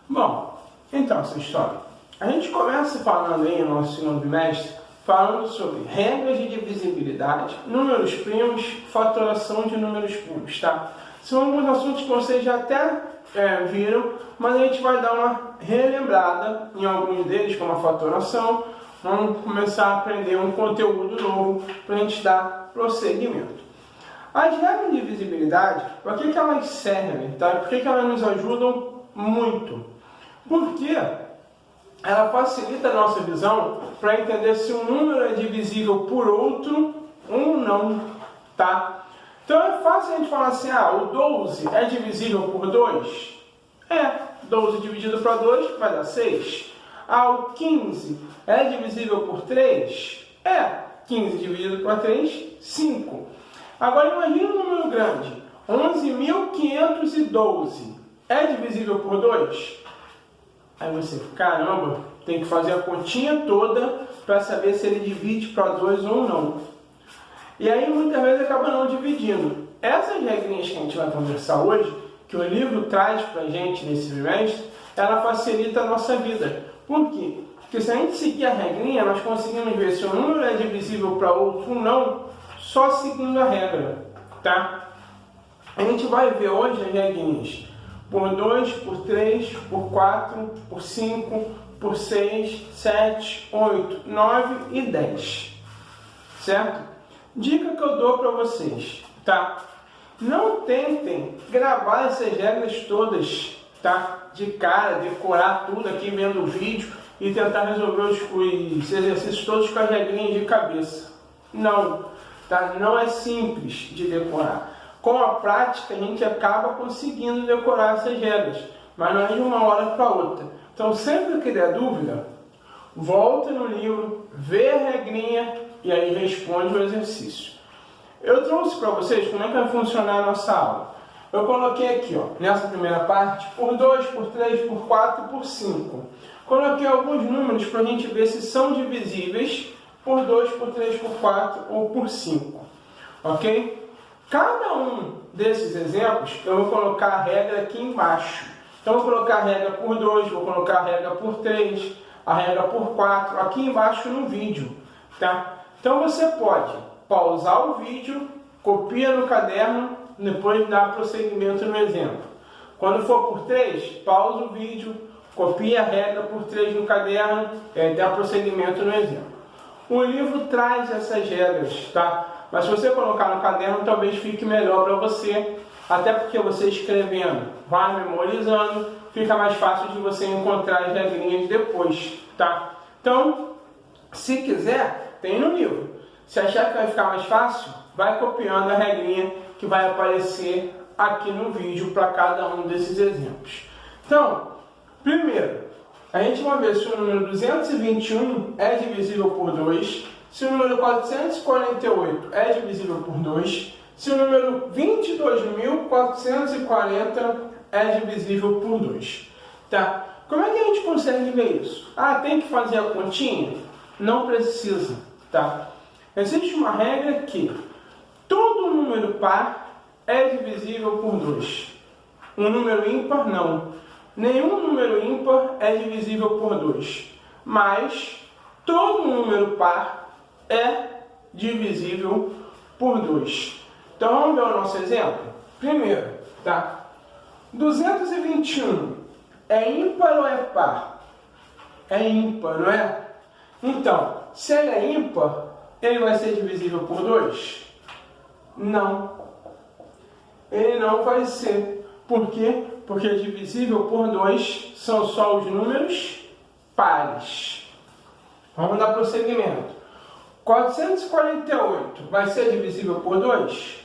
Bom, então, essa história. A gente começa falando aí no nosso segundo bimestre, falando sobre regras de divisibilidade, números primos, fatoração de números primos, tá? São alguns assuntos que vocês já até viram, mas a gente vai dar uma relembrada em alguns deles, como a fatoração. Vamos começar a aprender um conteúdo novo para a gente dar prosseguimento. As regras de divisibilidade, para que elas servem? Tá? Por que elas nos ajudam muito? Porque ela facilita a nossa visão para entender se um número é divisível por outro ou não. Tá? Então é fácil a gente falar assim, o 12 é divisível por 2? 12 dividido para 2 vai dar 6. O 15 é divisível por 3? 15 dividido por 3, 5. Agora imagine um número grande, 11.512, é divisível por 2? Aí você, caramba, tem que fazer a continha toda para saber se ele divide para 2 ou não. E aí muitas vezes acaba não dividindo. Essas regrinhas que a gente vai conversar hoje, que o livro traz para a gente nesse bimestre, ela facilita a nossa vida. Por quê? Porque se a gente seguir a regrinha, nós conseguimos ver se o número é divisível para outro ou não, só seguindo a regra, tá? A gente vai ver hoje as regrinhas por 2, por 3, por 4, por 5, por 6, 7, 8, 9 e 10, certo? Dica que eu dou para vocês, tá? Não tentem gravar essas regras todas, tá? De cara, decorar tudo aqui vendo o vídeo e tentar resolver os exercícios todos com as regrinhas de cabeça. Não, tá? Não é simples de decorar. Com a prática a gente acaba conseguindo decorar essas regras, mas não é de uma hora para outra. Então sempre que der dúvida, volta no livro, vê a regrinha e aí responde o exercício. Eu trouxe para vocês como é que vai funcionar a nossa aula. Eu coloquei aqui, nessa primeira parte, por 2, por 3, por 4 e por 5. Coloquei alguns números para a gente ver se são divisíveis por 2, por 3, por 4 ou por 5. Ok? Cada um desses exemplos, eu vou colocar a regra aqui embaixo. Então, eu vou colocar a regra por 2, vou colocar a regra por 3, a regra por 4, aqui embaixo no vídeo. Tá? Então, você pode pausar o vídeo, copia no caderno, depois dá prosseguimento no exemplo. Quando for por 3, pausa o vídeo, copia a regra por 3 no caderno e dá prosseguimento no exemplo. O livro traz essas regras, tá? Mas se você colocar no caderno, talvez fique melhor para você, até porque você escrevendo, vai memorizando, fica mais fácil de você encontrar as regrinhas depois, tá? Então, se quiser, tem no livro. Se achar que vai ficar mais fácil, vai copiando a regrinha que vai aparecer aqui no vídeo para cada um desses exemplos. Então, primeiro, a gente vai ver se o número 221 é divisível por 2, se o número 448 é divisível por 2, se o número 22.440 é divisível por 2. Tá? Como é que a gente consegue ver isso? Tem que fazer a continha? Não precisa. Tá? Existe uma regra que todo número par é divisível por 2. Um número ímpar, não. Nenhum número ímpar é divisível por 2. Mas todo número par é divisível por 2. Então vamos ver o nosso exemplo? Primeiro, tá? 221 é ímpar ou é par? É ímpar, não é? Então, se ele é ímpar, ele vai ser divisível por 2? Não. Ele não vai ser. Por quê? Porque divisível por 2 são só os números pares. Vamos dar prosseguimento. 448 vai ser divisível por 2?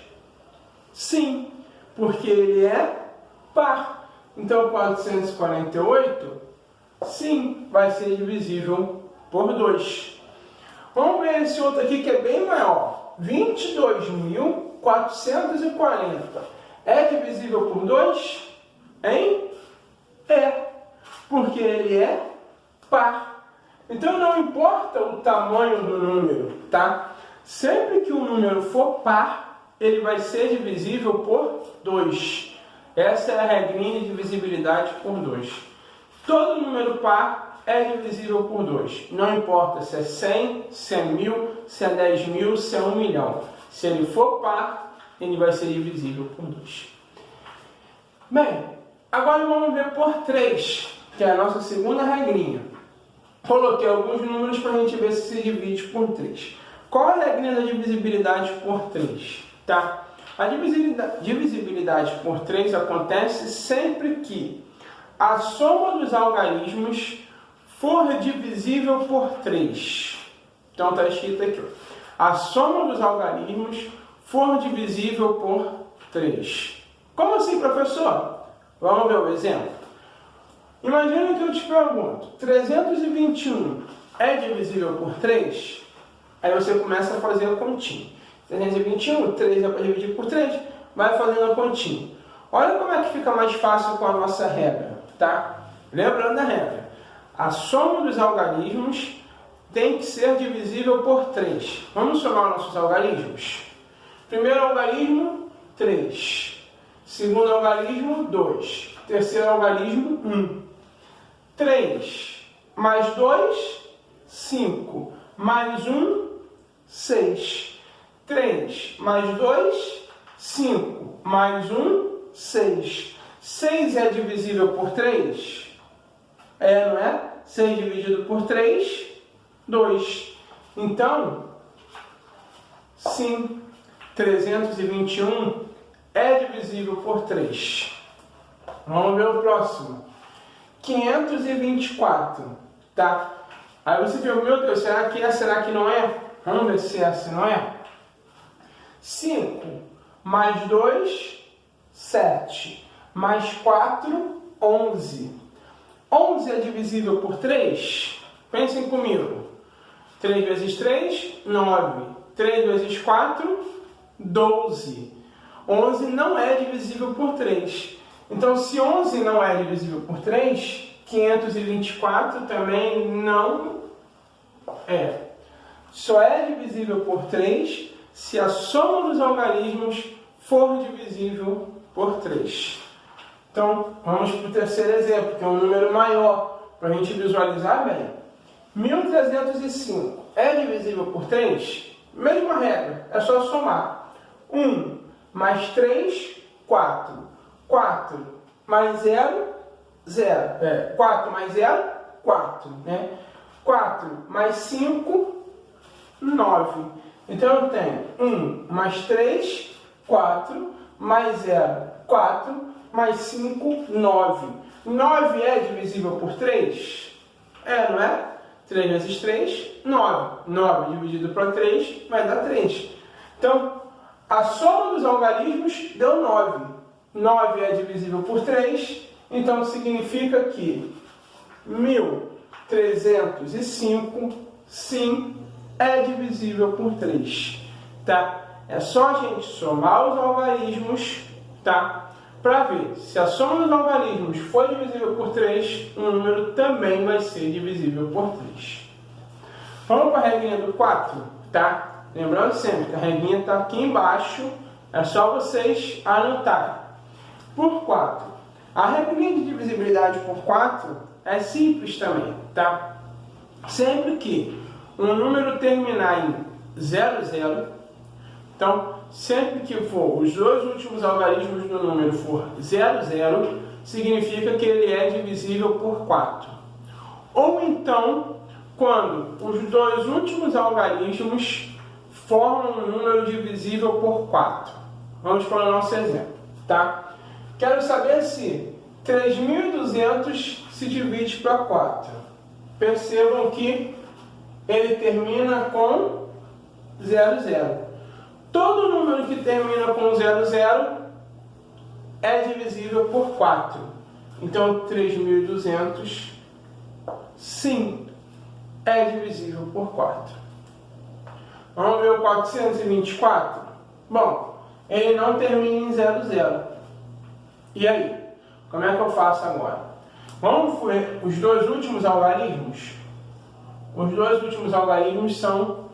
Sim, porque ele é par. Então 448, sim, vai ser divisível por 2. Vamos ver esse outro aqui que é bem maior. 22.440 é divisível por 2? Hein? Porque ele é par. Então não importa o tamanho do número, tá? Sempre que o número for par, ele vai ser divisível por 2. Essa é a regrinha de divisibilidade por 2. Todo número par é divisível por 2. Não importa se é 100, se é 1000, se é 10.000, se é 1 milhão. Se ele for par, ele vai ser divisível por 2. Bem, agora vamos ver por 3, que é a nossa segunda regrinha. Coloquei alguns números para a gente ver se se divide por 3. Qual é a regrinha da divisibilidade por 3? Tá? A divisibilidade por 3 acontece sempre que a soma dos algarismos for divisível por 3. Então está escrito aqui, a soma dos algarismos for divisível por 3. Como assim, professor? Vamos ver o exemplo. Imagina que eu te pergunto, 321 é divisível por 3? Aí você começa a fazer a continha. 321, 3 é para dividir por 3, vai fazendo a continha. Olha como é que fica mais fácil com a nossa regra, tá? Lembrando da regra, a soma dos algarismos tem que ser divisível por 3. Vamos somar nossos algarismos? Primeiro algarismo, 3. Segundo algarismo, 2. Terceiro algarismo, 1. 3 mais 2, 5. Mais 1, 6. 3 mais 2, 5. Mais 1, 6. 6 é divisível por 3? É, não é? 6 dividido por 3, 2. Então, sim, 321 é divisível por 3. Vamos ver o próximo. 524, tá? Aí você viu, meu Deus, será que é, será que não é? Vamos ver se é, se não é. 5 mais 2, 7. Mais 4, 11. 11 é divisível por 3? Pensem comigo. 3 vezes 3, 9. 3 vezes 4, 12. 11 não é divisível por 3. Então, se 11 não é divisível por 3, 524 também não é. Só é divisível por 3 se a soma dos algarismos for divisível por 3. Então, vamos para o terceiro exemplo, que é um número maior, para a gente visualizar bem. 1305 é divisível por 3? Mesma regra, é só somar. 1 mais 3, 4. 4 mais 0, 0. 4 mais 0, 4. Né? 4 mais 5, 9. Então eu tenho 1 mais 3, 4, mais 0, 4, mais 5, 9. 9 é divisível por 3? É, não é? 3 vezes 3, 9. 9 dividido por 3 vai dar 3. Então, a soma dos algarismos deu 9. 9 é divisível por 3, então significa que 1305, sim, é divisível por 3. Tá? É só a gente somar os algarismos, tá? Para ver se a soma dos algarismos for divisível por 3, o número também vai ser divisível por 3. Vamos para a regrinha do 4, tá? Lembrando sempre que a regrinha está aqui embaixo, é só vocês anotarem. Por 4. A regrinha de divisibilidade por 4 é simples também, tá? Sempre que um número terminar em 00, então, sempre que for os dois últimos algarismos do número for 00, significa que ele é divisível por 4. Ou então, quando os dois últimos algarismos formam um número divisível por 4. Vamos para o nosso exemplo, tá? Quero saber se 3.200 se divide para 4. Percebam que ele termina com 00. Todo número que termina com 00 é divisível por 4. Então, 3.200, sim, é divisível por 4. Vamos ver o 424? Bom, ele não termina em 00. E aí? Como é que eu faço agora? Vamos ver os dois últimos algarismos? Os dois últimos algarismos são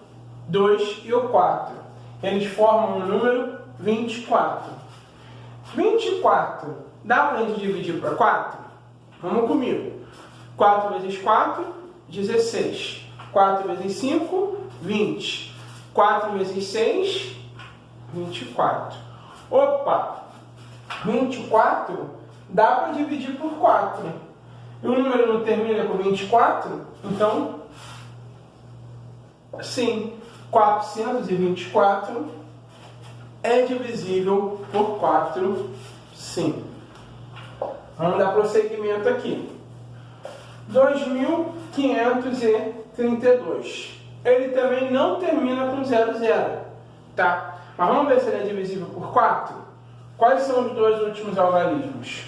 2 e o 4. Eles formam o número 24. 24 dá para a gente dividir para 4? Vamos comigo. 4 vezes 4, 16. 4 vezes 5, 20. 4 vezes 6, 24. Opa! 24 dá para dividir por 4. E o número não termina com 24? Então, sim, 424 é divisível por 4, sim. Vamos dar prosseguimento aqui. 2.532. Ele também não termina com 00, tá? Mas vamos ver se ele é divisível por 4? Quais são os dois últimos algarismos?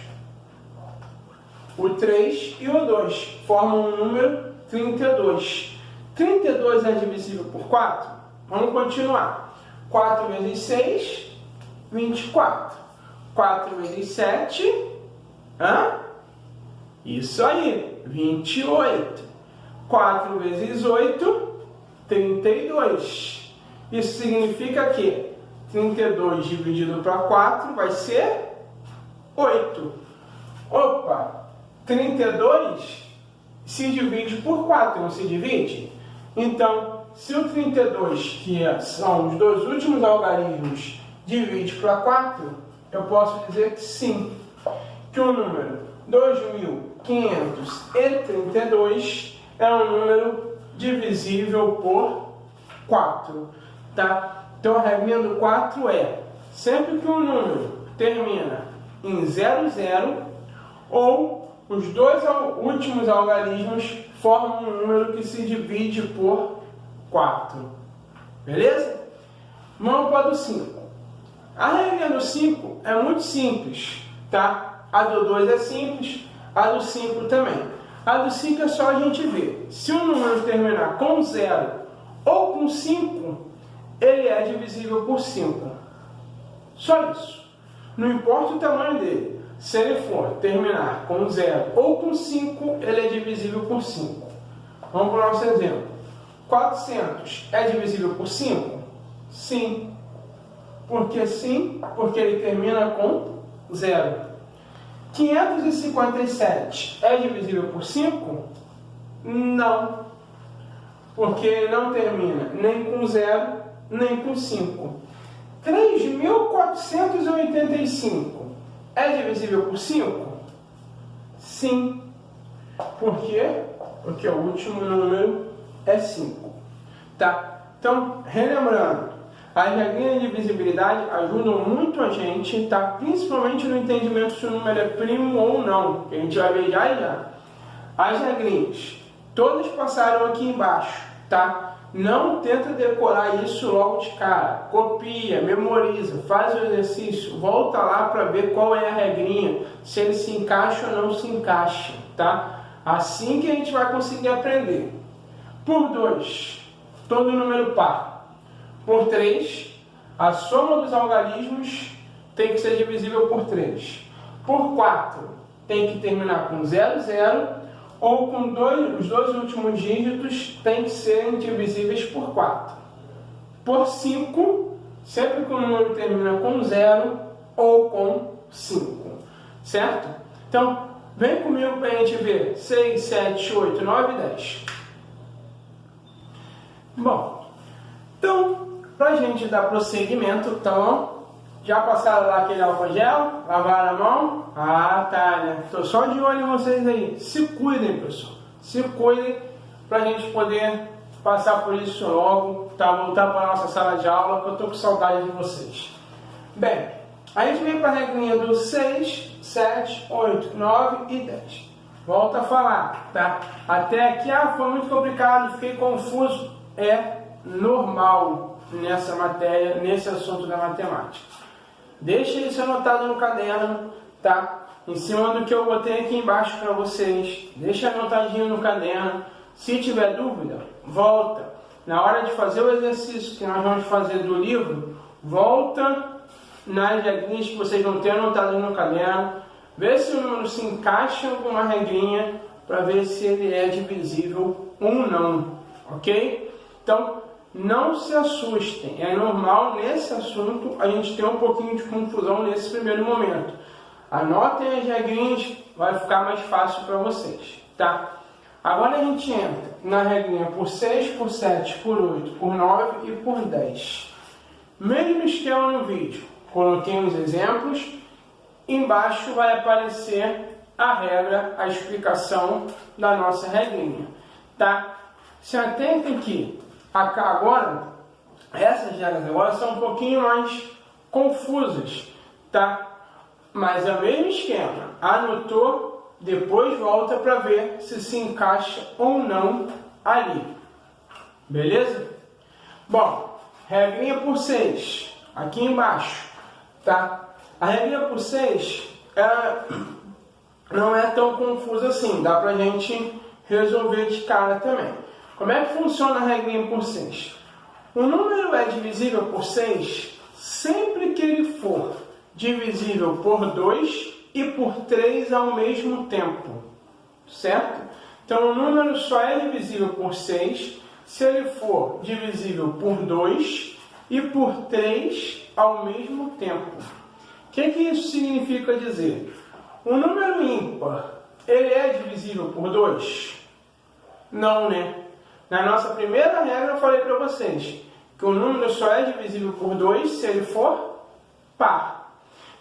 O 3 e o 2 formam o número 32. 32 é divisível por 4? Vamos continuar. 4 vezes 6, 24. 4 vezes 7, isso aí, 28. 4 vezes 8, 32. Isso significa que 32 dividido para 4 vai ser 8. Opa, 32 se divide por 4, não se divide? Então, se o 32, que são os dois últimos algarismos, divide para 4, eu posso dizer que sim, que o número 2.532 é um número divisível por 4, tá? Então a regrinha do 4 é, sempre que um número termina em 00, ou os dois últimos algarismos formam um número que se divide por 4. Beleza? Vamos para o do 5. A regrinha do 5 é muito simples, tá? A do 2 é simples, a do 5 também. A do 5 é só a gente ver. Se o número terminar com 0 ou com 5, ele é divisível por 5. Só isso. Não importa o tamanho dele. Se ele for terminar com 0 ou com 5, ele é divisível por 5. Vamos para o nosso exemplo. 400 é divisível por 5? Sim. Por que sim? Porque ele termina com 0. 557 é divisível por 5? Não. Porque ele não termina nem com 0, nem com 5. 3.485 é divisível por 5? Sim. Por quê? Porque o último número é 5. Tá? Então, relembrando, as regrinhas de divisibilidade ajudam muito a gente, tá? Principalmente no entendimento se o número é primo ou não, que a gente vai ver já e já. As regrinhas, todas passaram aqui embaixo, tá? Não tenta decorar isso logo de cara. Copia, memoriza, faz o exercício, volta lá para ver qual é a regrinha, se ele se encaixa ou não se encaixa, tá? Assim que a gente vai conseguir aprender. Por 2, todo número par. Por 3, a soma dos algarismos tem que ser divisível por 3. Por 4, tem que terminar com 00, ou com os dois últimos dígitos tem que ser indivisíveis por 4. Por 5, sempre que o número termina com 0 ou com 5. Certo? Então, vem comigo para a gente ver 6, 7, 8, 9 e 10. Bom, então, para a gente dar prosseguimento, então, já passaram lá aquele álcool gel? Lavaram a mão? Ah, tá, né? Estou só de olho em vocês aí. Se cuidem, pessoal. Se cuidem para a gente poder passar por isso logo, tá? Voltar para a nossa sala de aula, que eu estou com saudade de vocês. Bem, a gente vem para a regrinha do 6, 7, 8, 9 e 10. Volta a falar, tá? Até aqui, foi muito complicado, fiquei confuso. É normal nessa matéria, nesse assunto da matemática. Deixa isso anotado no caderno, tá? Em cima do que eu botei aqui embaixo para vocês. Deixa anotadinho no caderno. Se tiver dúvida, volta. Na hora de fazer o exercício que nós vamos fazer do livro, volta nas regrinhas que vocês vão ter anotadas no caderno. Vê se o número se encaixa em alguma regrinha para ver se ele é divisível ou não, ok? Então, não se assustem, é normal nesse assunto a gente ter um pouquinho de confusão nesse primeiro momento. Anotem as regrinhas, vai ficar mais fácil para vocês, tá? Agora a gente entra na regrinha por 6, por 7, por 8, por 9 e por 10. Mesmo esquema no vídeo. Coloquei uns exemplos. Embaixo vai aparecer a regra, a explicação da nossa regrinha. Tá? Se atentem que agora, essas regras agora são um pouquinho mais confusas. Tá? Mas é o mesmo esquema. Anotou, depois volta para ver se encaixa ou não ali. Beleza? Bom, regrinha por 6, aqui embaixo. Tá? A regrinha por 6 não é tão confusa assim, dá pra gente resolver de cara também. Como é que funciona a regrinha por 6? O número é divisível por 6 sempre que ele for divisível por 2 e por 3 ao mesmo tempo, certo? Então o número só é divisível por 6 se ele for divisível por 2 e por 3 ao mesmo tempo. O que isso significa dizer? O número ímpar, ele é divisível por 2? Não, né? Na nossa primeira regra eu falei para vocês que o número só é divisível por 2 se ele for par.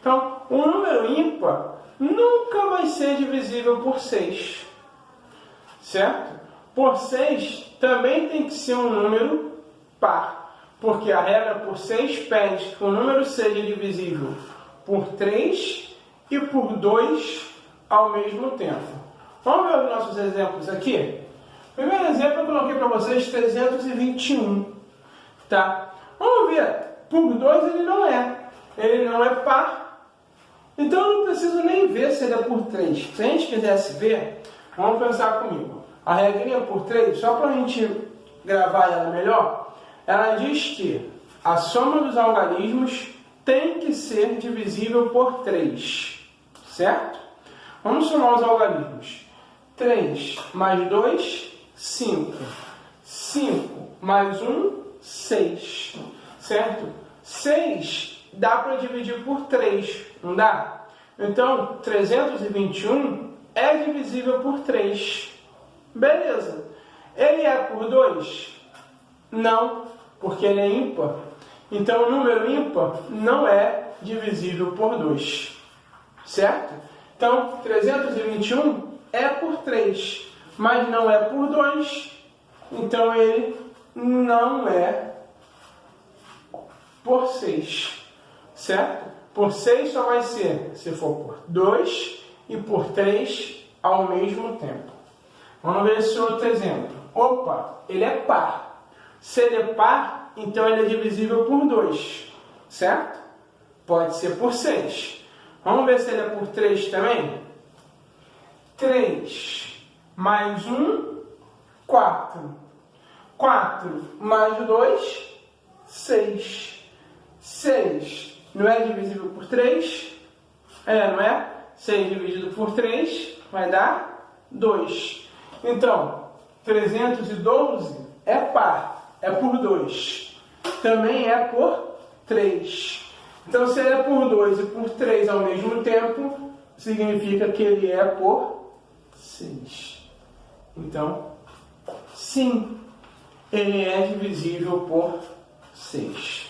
Então, o número ímpar nunca vai ser divisível por 6. Certo? Por 6 também tem que ser um número par. Porque a regra por 6 pede que o número seja divisível por 3 e por 2 ao mesmo tempo. Vamos ver os nossos exemplos aqui? O primeiro exemplo eu coloquei para vocês 321. Tá? Vamos ver. Por 2 ele não é. Ele não é par. Então eu não preciso nem ver se ele é por 3. Se a gente quisesse ver, vamos pensar comigo. A regrinha por 3, só para a gente gravar ela melhor, ela diz que a soma dos algarismos tem que ser divisível por 3, certo? Vamos somar os algarismos. 3 mais 2, 5. 5 mais 1, 6. Certo? 6 dá para dividir por 3, não dá? Então, 321 é divisível por 3. Beleza. Ele é por 2? Não, porque ele é ímpar. Então, o número ímpar não é divisível por 2. Certo? Então, 321 é por 3, mas não é por 2. Então, ele não é por 6. Certo? Por 6 só vai ser se for por 2 e por 3 ao mesmo tempo. Vamos ver esse outro exemplo. Opa, ele é par. Se ele é par, então ele é divisível por 2, certo? Pode ser por 6. Vamos ver se ele é por 3 também? 3 mais 1, 4. 4 mais 2, 6. 6 não é divisível por 3? Não é? 6 dividido por 3 vai dar 2. Então, 312 é par, é por 2. Também é por 3. Então, se ele é por 2 e por 3 ao mesmo tempo, significa que ele é por 6. Então, sim, ele é divisível por 6.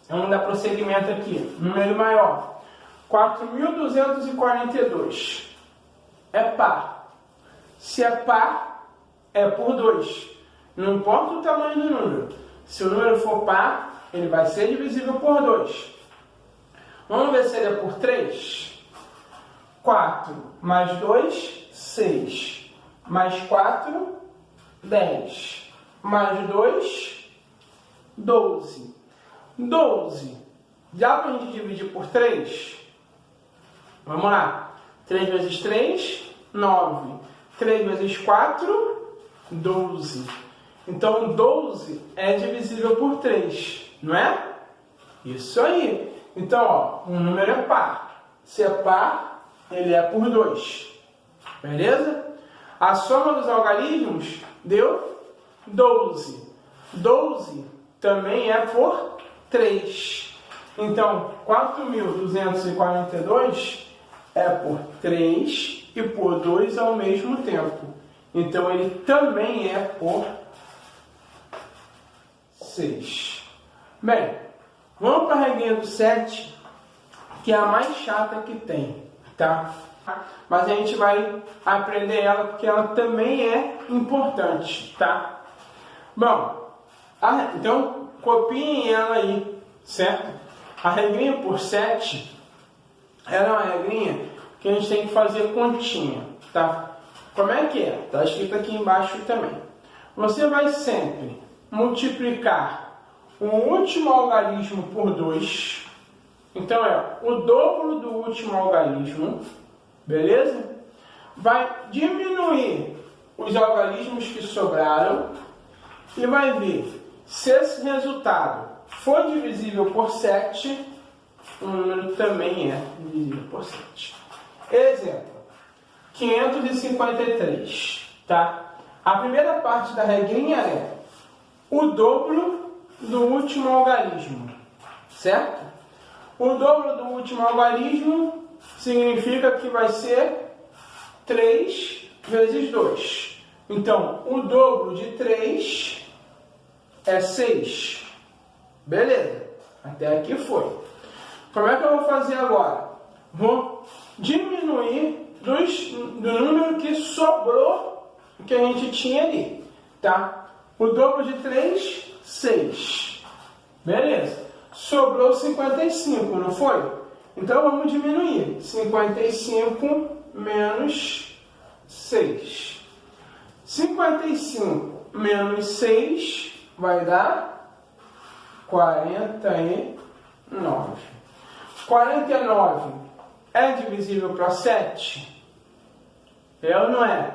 Vamos dar prosseguimento aqui. Número maior. 4.242 é par. Se é par, é por 2. Não importa o tamanho do número. Se o número for par, ele vai ser divisível por 2. Vamos ver se ele é por 3. 4 mais 2, 6. Mais 4, 10. Mais 2, 12. 12. Dá para a gente dividir por 3? Vamos lá. 3 vezes 3, 9. 3 vezes 4, 12. Então, 12 é divisível por 3, não é? Isso aí. Então, ó, um número é par. Se é par, ele é por 2. Beleza? A soma dos algarismos deu 12. 12 também é por 3. Então, 4.242 é por 3 e por 2 ao mesmo tempo. Então ele também é por 6. Bem, vamos para a regrinha do 7, que é a mais chata que tem, tá? Mas a gente vai aprender ela porque ela também é importante, tá? Bom, então copiem ela aí, certo? A regrinha por 7, ela é uma regrinha que a gente tem que fazer continha, tá? Como é que é? Está escrito aqui embaixo também. Você vai sempre multiplicar o último algarismo por 2. Então é o dobro do último algarismo, beleza? Vai diminuir os algarismos que sobraram e vai ver se esse resultado for divisível por 7, o número também é divisível por 7. Exemplo, 553, tá? A primeira parte da regrinha é o dobro do último algarismo, certo? O dobro do último algarismo significa que vai ser 3 vezes 2. Então, o dobro de 3 é 6. Beleza, até aqui foi. Como é que eu vou fazer agora? Vou diminuir do número que sobrou que a gente tinha ali, tá? O dobro de 3, 6. Beleza. Sobrou 55, não foi? Então vamos diminuir. 55 menos 6. 55 menos 6 vai dar 49. 49 é divisível para 7? É ou não é?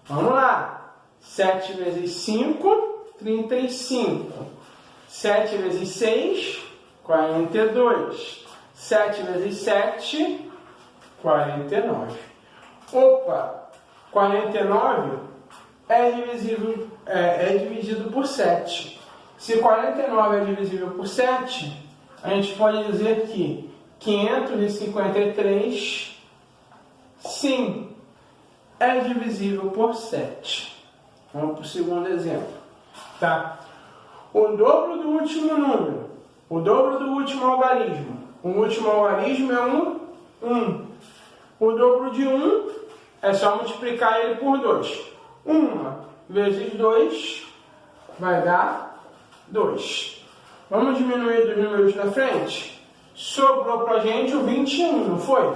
Vamos lá. 7 vezes 5, 35. 7 vezes 6, 42. 7 vezes 7, 49. Opa! 49 é dividido por 7. Se 49 é divisível por 7, a gente pode dizer que 553, sim, é divisível por 7. Vamos para o segundo exemplo, tá? O dobro do último número, o dobro do último algarismo. O último algarismo é 1. O dobro de 1 é só multiplicar ele por 2. 1 vezes 2 vai dar 2. Vamos diminuir dos números da frente? Sobrou pra gente o 21, não foi?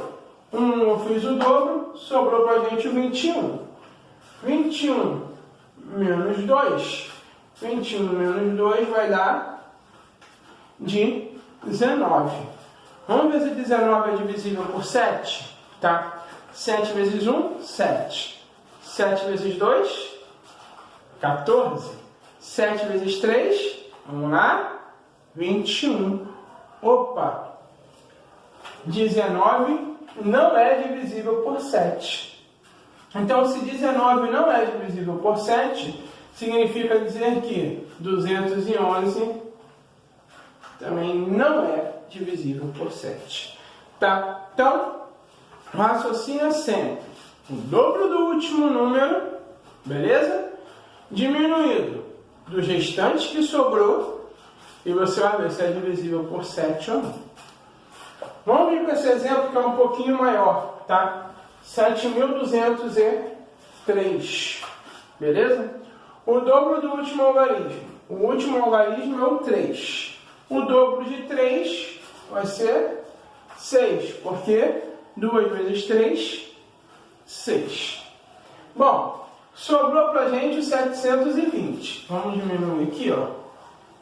1 eu fiz o dobro, sobrou pra gente o 21. 21 menos 2. 21 menos 2 vai dar 19. Vamos ver se 19 é divisível por 7, tá? 7 vezes 1, 7. 7 vezes 2, 14. 7 vezes 3, vamos lá, 21. Opa! 19 não é divisível por 7. Então, se 19 não é divisível por 7, significa dizer que 211 também não é divisível por 7. Tá? Então, raciocina sempre o dobro do último número, beleza? Diminuído dos restantes que sobrou, e você vai ver se é divisível por 7 ou não. Vamos vir para esse exemplo que é um pouquinho maior, tá? 7.203, beleza? O dobro do último algarismo. O último algarismo é o 3. O dobro de 3 vai ser 6, porque 2 vezes 3, 6. Bom, sobrou pra gente o 720. Vamos diminuir aqui, ó.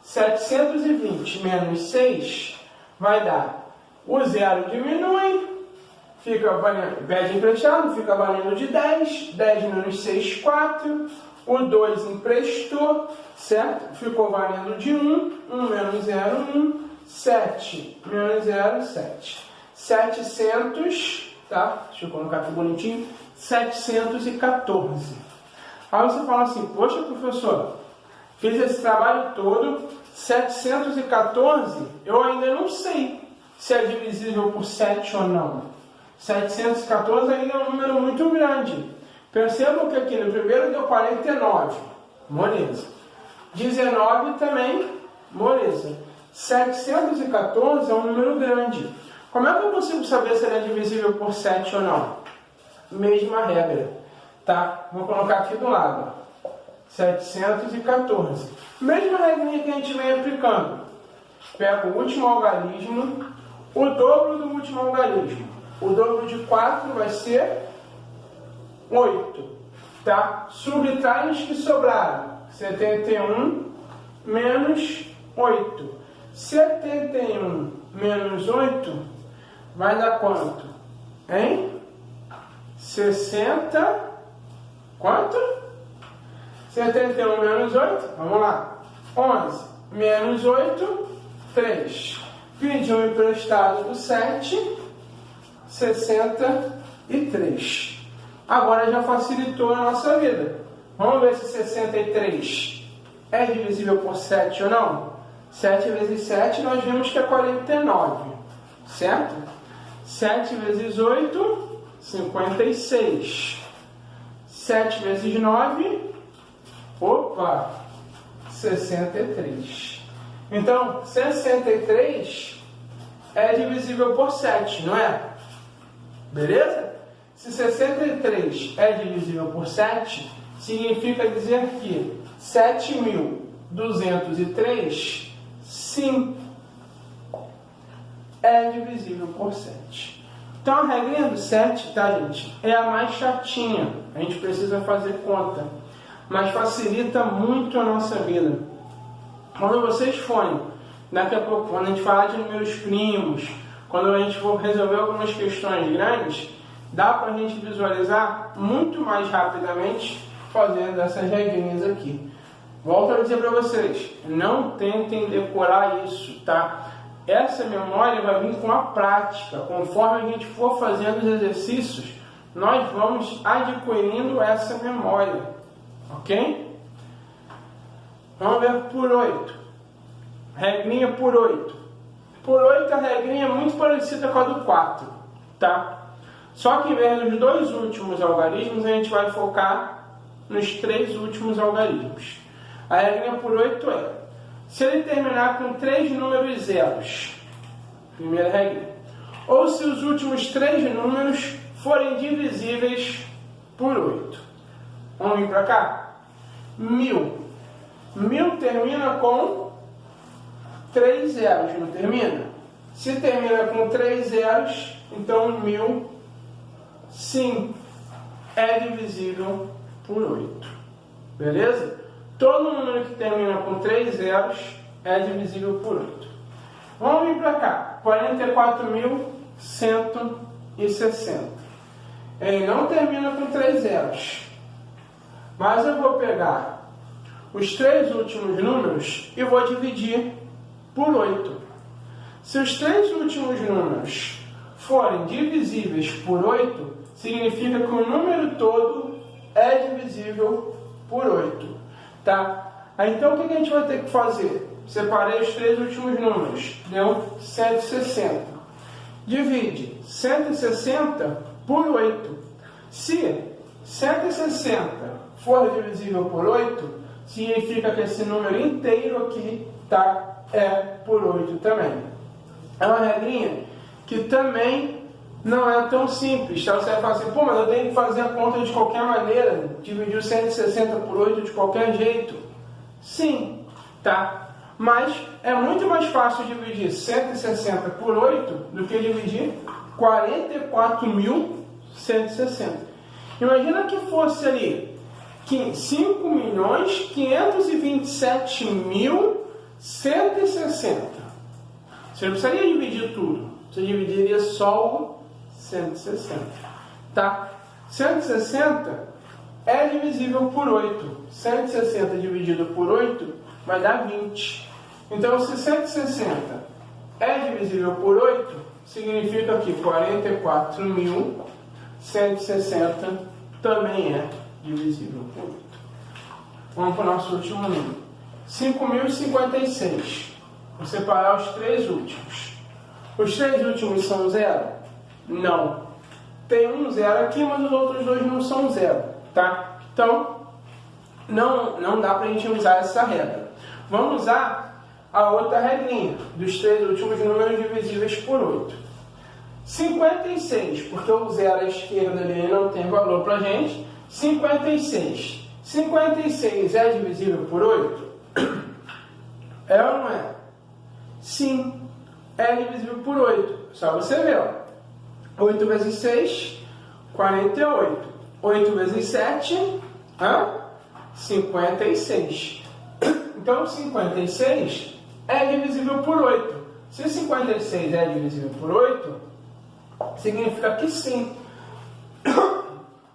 720 menos 6 vai dar. O 0 diminui, fica valendo, pede emprestado, fica valendo de 10. 10 menos 6, 4. O 2 emprestou, certo? Ficou valendo de 1. 1 menos 0, 1. 7 menos 0, 7. 700, tá? Deixa eu colocar aqui bonitinho. 714. Aí você fala assim, poxa, professor, fiz esse trabalho todo, 714, eu ainda não sei se é divisível por 7 ou não. 714 ainda é um número muito grande. Percebam que aqui no primeiro deu 49, moleza. 19 também, moleza. 714 é um número grande. Como é que eu consigo saber se ele é divisível por 7 ou não? Mesma regra, tá? Vou colocar aqui do lado. 714. Mesma regrinha que a gente vem aplicando. Pego o último algarismo, o dobro do último algarismo. O dobro de 4 vai ser 8. Tá? Subtrai os que sobraram. 71 menos 8. 71 menos 8 vai dar quanto? Hein? 60. Quanto? 71 menos 8. Vamos lá. 11 menos 8. 3. Pedi um emprestado do 7. 63. Agora já facilitou a nossa vida. Vamos ver se 63 é divisível por 7 ou não? 7 vezes 7 nós vimos que é 49. Certo? 7 vezes 8, 56. 7 vezes 9, 63. Então, 63 é divisível por 7, não é? Beleza? Se 63 é divisível por 7, significa dizer que 7.203, sim, é divisível por 7. Então a regrinha do 7, tá, gente, é a mais chatinha. A gente precisa fazer conta, mas facilita muito a nossa vida. Quando vocês forem, daqui a pouco, quando a gente falar de números primos, quando a gente for resolver algumas questões grandes, dá para a gente visualizar muito mais rapidamente fazendo essas regrinhas aqui. Volto a dizer para vocês, não tentem decorar isso, tá? Essa memória vai vir com a prática. Conforme a gente for fazendo os exercícios, nós vamos adquirindo essa memória, ok? Vamos ver por 8. Regrinha por 8. Por 8 a regrinha é muito parecida com a do 4, tá? Só que em vez dos 2 últimos algarismos, a gente vai focar nos 3 últimos algarismos. A regrinha por 8 é: se ele terminar com 3 números zeros, primeira regrinha, ou se os últimos 3 números forem divisíveis por 8. Vamos vir para cá? 1000. 1000 termina com 3 zeros, não termina? Se termina com 3 zeros, então 1000, sim, é divisível por 8. Beleza? Todo número que termina com 3 zeros é divisível por 8. Vamos vir para cá. 44.160. Ele não termina com 3 zeros. Mas eu vou pegar os 3 últimos números e vou dividir por 8. Se os 3 últimos números forem divisíveis por 8, significa que o número todo é divisível por 8. Tá? Aí, então, o que a gente vai ter que fazer? Separei os 3 últimos números. Deu 160. Divide 160 por 8. Se 160 for divisível por 8, significa que esse número inteiro aqui, tá, é por 8 também. É uma regrinha que também não é tão simples. Tá? Você vai falar assim, pô, mas eu tenho que fazer a conta de qualquer maneira, dividir o 160 por 8 de qualquer jeito. Sim, tá? Mas é muito mais fácil dividir 160 por 8 do que dividir 44.160. Imagina que fosse ali 5.527.160. Você não precisaria dividir tudo. Você dividiria só o 160. Tá? 160 é divisível por 8. 160 dividido por 8 vai dar 20. Então, se 160 é divisível por 8, significa que 44.160 também é divisível por 8. Vamos para o nosso último número. 5.056. Vou separar os 3 últimos. Os 3 últimos são 0? Não. Tem um 0 aqui, mas os outros 2 não são 0. tá? Então, não dá para a gente usar essa regra. Vamos usar a outra regrinha, dos 3 últimos números divisíveis por 8. 56, porque o zero à esquerda ali não tem valor para a gente. 56. 56 é divisível por 8? É ou não é? Sim, é divisível por 8. Só você ver, ó. 8 vezes 6, 48. 8 vezes 7, 56. Então, 56 é divisível por 8. Se 56 é divisível por 8, significa que sim.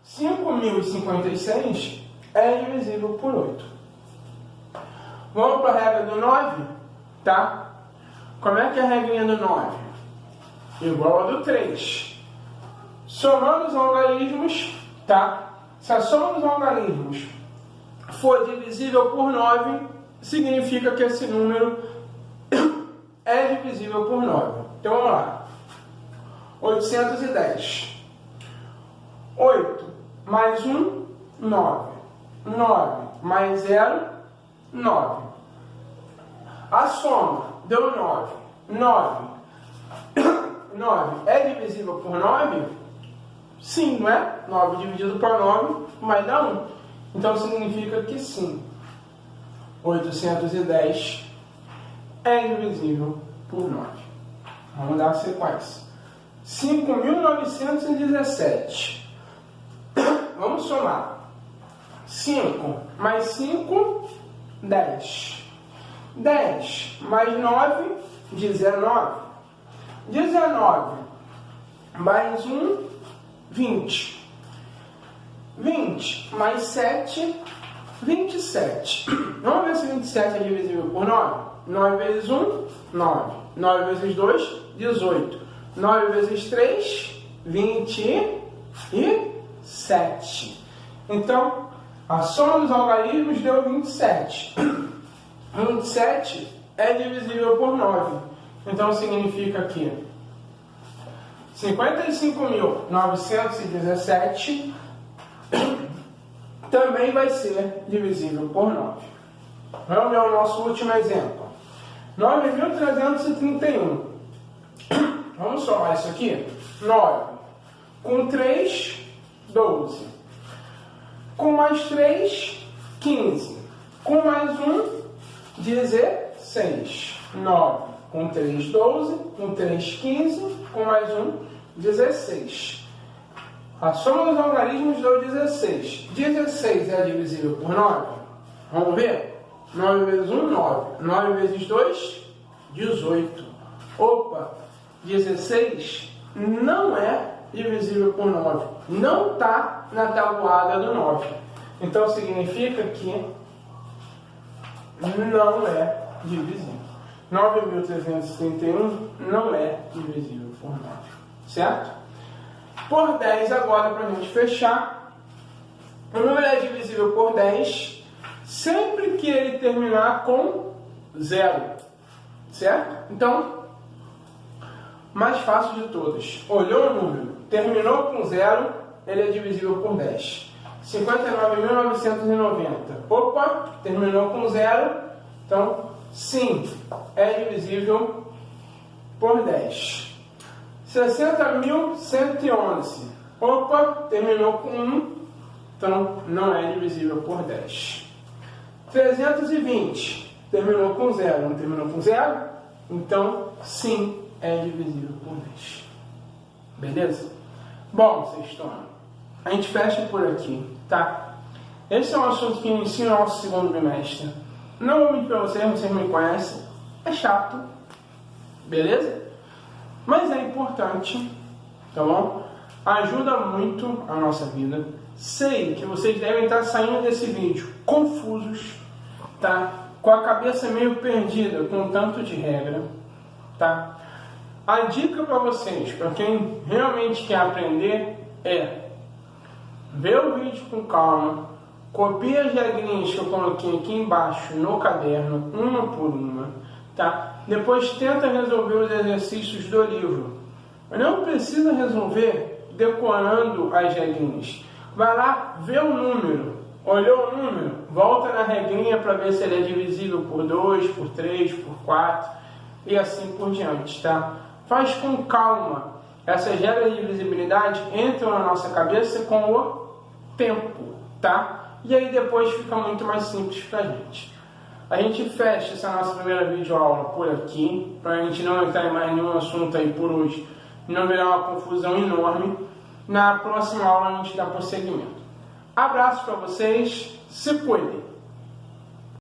5.056 é divisível por 8. Vamos para a regra do 9, tá? Como é que é a regrinha do 9? Igual a do 3. Somando os algarismos, tá? Se a soma dos algarismos for divisível por 9, significa que esse número é divisível por 9. Então vamos lá. 810. 8 mais 1, 9. 9 mais 0, 9. A soma deu 9. 9. 9 é divisível por 9? Sim, não é? 9 dividido por 9 vai dar 1. Então significa que sim. 810 é divisível por 9. Vamos dar a sequência. 5.917. Vamos somar. 5 mais 5, 10. 10 mais 9, 19. 19 mais 1, 20. 20 mais 7, 27. Vamos ver se 27 é divisível por 9. 9 vezes 1, 9. 9 vezes 2, 18. 9 vezes 3, 27. Então, a soma dos algarismos deu 27. 27 é divisível por 9. Então, significa que 55.917 também vai ser divisível por 9. Vamos ver o nosso último exemplo. 9.331. Vamos somar isso aqui. 9 com 3, 12. Com mais 3, 15. Com mais 1, 16. 9 com 3, 12. Com 3, 15. Com mais 1, 16. A soma dos algarismos deu 16. 16 é divisível por 9? Vamos ver? 9 vezes 1, 9. 9 vezes 2, 18. Opa! 16 não é divisível por 9. Não está na tabuada do 9. Então significa que não é divisível. 9.331 não é divisível por 9. Certo? Por 10 agora, para a gente fechar. O número é divisível por 10 sempre que ele terminar com 0. Certo? Então, mais fácil de todas. Olhou o número, terminou com 0, ele é divisível por 10. 59.990. Opa, terminou com 0. Então, sim, é divisível por 10. 60.111. Opa, terminou com 1. Então, não é divisível por 10. 320. Terminou com 0. Não terminou com 0? Então, sim, é divisível por 10. Beleza? Bom, sextona, a gente fecha por aqui, tá? Esse é um assunto que inicia o nosso segundo bimestre. Não vou mentir pra vocês me conhecem. É chato. Beleza? Mas é importante, tá bom? Ajuda muito a nossa vida. Sei que vocês devem estar saindo desse vídeo confusos, tá? Com a cabeça meio perdida, com tanto de regra, tá? A dica para vocês, para quem realmente quer aprender, é ver o vídeo com calma, copia as regrinhas que eu coloquei aqui embaixo no caderno, uma por uma, tá? Depois tenta resolver os exercícios do livro. Não precisa resolver decorando as regrinhas. vai lá, vê o número. Olhou o número? Volta na regrinha para ver se ele é divisível por 2, por 3, por 4 e assim por diante, tá? Faz com calma. Essas regras de divisibilidade entram na nossa cabeça com o tempo, tá? E aí depois fica muito mais simples pra gente. A gente fecha essa nossa primeira videoaula por aqui, para a gente não entrar em mais nenhum assunto aí por hoje, não virar uma confusão enorme. Na próxima aula a gente dá prosseguimento. Abraço para vocês, se cuidem!